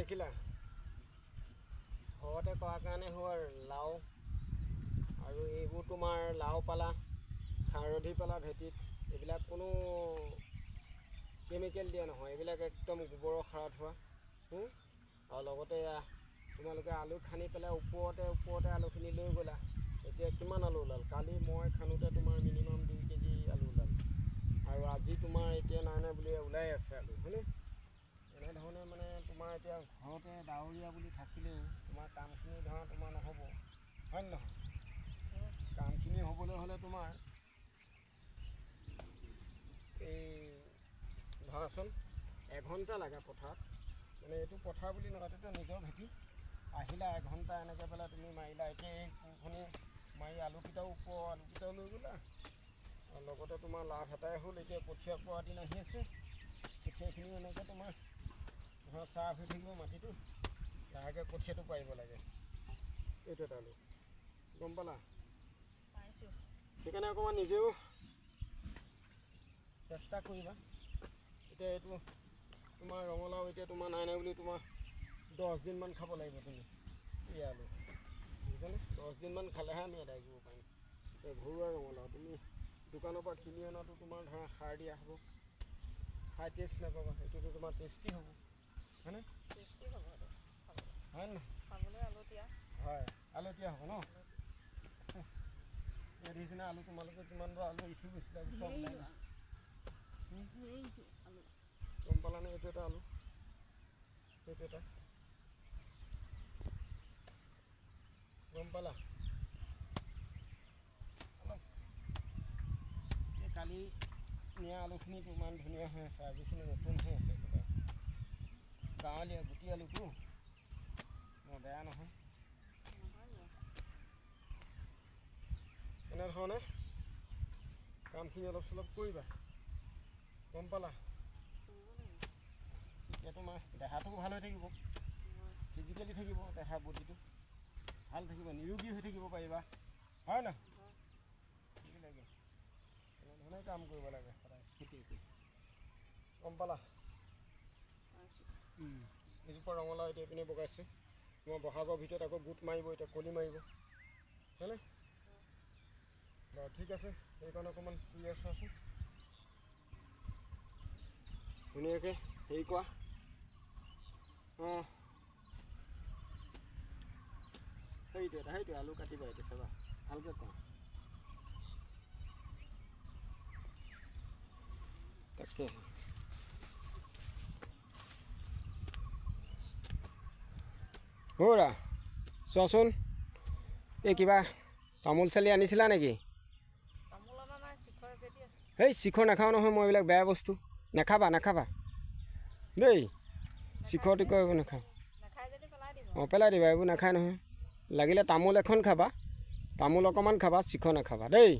দেখিলা ঘৰতে কৰা কাৰণে হোৱাৰ লাও আৰু এইবোৰ তোমাৰ লাও পালা খাৰধি পালা ভেটিত এইবিলাক কোনো কেমিকেল দিয়া নহয় এইবিলাক একদম গোবৰৰ সাৰত হোৱা আৰু লগতে তোমালোকে আলু খানি পেলাই ওপৰতে আলুখিনি লৈ গ'লা এতিয়া কিমান আলু ওলাল কালি মই খানোতে তোমাৰ মিনিমাম 2 কেজি আলু ওলাল আৰু আজি তোমাৰ এতিয়া নাই বুলি ওলাই আছে আলু হয়নে এনেধৰণে মানে তোমাৰ এতিয়া ঘৰতে ডাৱৰীয়া বুলি থাকিলেও তোমাৰ কামখিনি ধৰা তোমাৰ নহ'ব হয় নহয় কামখিনি হ'বলৈ হ'লে তোমাৰ এই ধৰাচোন এঘণ্টা লাগে পথাৰত মানে এইটো পথাৰ বুলি নহয় এইটো নিজৰ ভেটি আহিলা এঘণ্টা এনেকৈ পেলাই তুমি মাৰিলা এতিয়া এই কোৰখনি মাৰি আলুকেইটাও লৈ গ'লা আৰু লগতে তোমাৰ লাভ এটাই হ'ল এতিয়া কঠীয়া পৰা দিন আহি আছে কঠীয়াখিনিও এনেকৈ তোমাৰ ধৰা চাহ হৈ থাকিব মাটিটো লাহেকৈ কঠীয়াটো পাৰিব লাগে এইটো এটা আলু গম পালা সেইকাৰণে অকণমান নিজেও চেষ্টা কৰিবা এতিয়া এইটো তোমাৰ ৰঙালাও এতিয়া তোমাৰ নাই বুলি তোমাৰ 10 দিনমান খাব লাগিব তুমি এই আলু বুজিছানে 10 দিনমান খালেহে আমি আদায় কৰিব পাৰিম এই ঘৰুৱা ৰঙালাও তুমি দোকানৰ পৰা কিনি অনাটো তোমাৰ ধৰা সাৰ দিয়া হ'ব খাই টেষ্ট নাপাবা এইটোতো তোমাৰ টেষ্টি হ'ব হয়নে হয় নহয় হয় আলতীয়া হ'ব ন এতিয়া দেখিছেনে আলু তোমালোকে কিমান দূৰ আলু ইছ্যু গৈছিলে চব গম পালানে এইটো এটা আলু সেইটো এটা গম পালা অলপ এই কালি নিয়া আলুখিনি ইমান ধুনীয়া হৈ আছে আজিখিনি নতুন হৈ আছে গাঁৱলীয়া গুটি আলুটো বেয়া নহয় এনেধৰণে কামখিনি অলপ চলপ কৰিবা গম পালা এতিয়া তোমাৰ দেহাটোও ভাল হৈ থাকিব ফিজিকেলি থাকিব দেহা বডিটো ভাল থাকিব নিৰোগী হৈ থাকিব পাৰিবা হয় নহয় লাগে এনেধৰণে কাম কৰিব লাগে সদায় খেতি গম পালা এজোপা ৰঙালাও এতিয়া পিনে বগাইছে তোমাৰ বহাগৰ ভিতৰত আকৌ গোট মাৰিব এতিয়া কলি মাৰিব হয়নে বাৰু ঠিক আছে সেইকাৰণে অকণমান শুই আছোৱাচোন ধুনীয়াকৈ হেৰি কৰা অঁ সেইটো আলু কাটিবা এতিয়া চাবা ভালকৈ কওঁ তাকে হৌৰা চোৱাচোন এই কিবা তামোল চালি আনিছিলা নেকি সেই শিখৰ নাখাওঁ নহয় মই এইবিলাক বেয়া বস্তু নাখাবা দেই শিখৰ টিখৰ এইবোৰ নাখাওঁ অঁ পেলাই দিবা এইবোৰ নাখায় নহয় লাগিলে তামোল এখন খাবা তামোল অকণমান খাবা শিখৰ নাখাবা দেই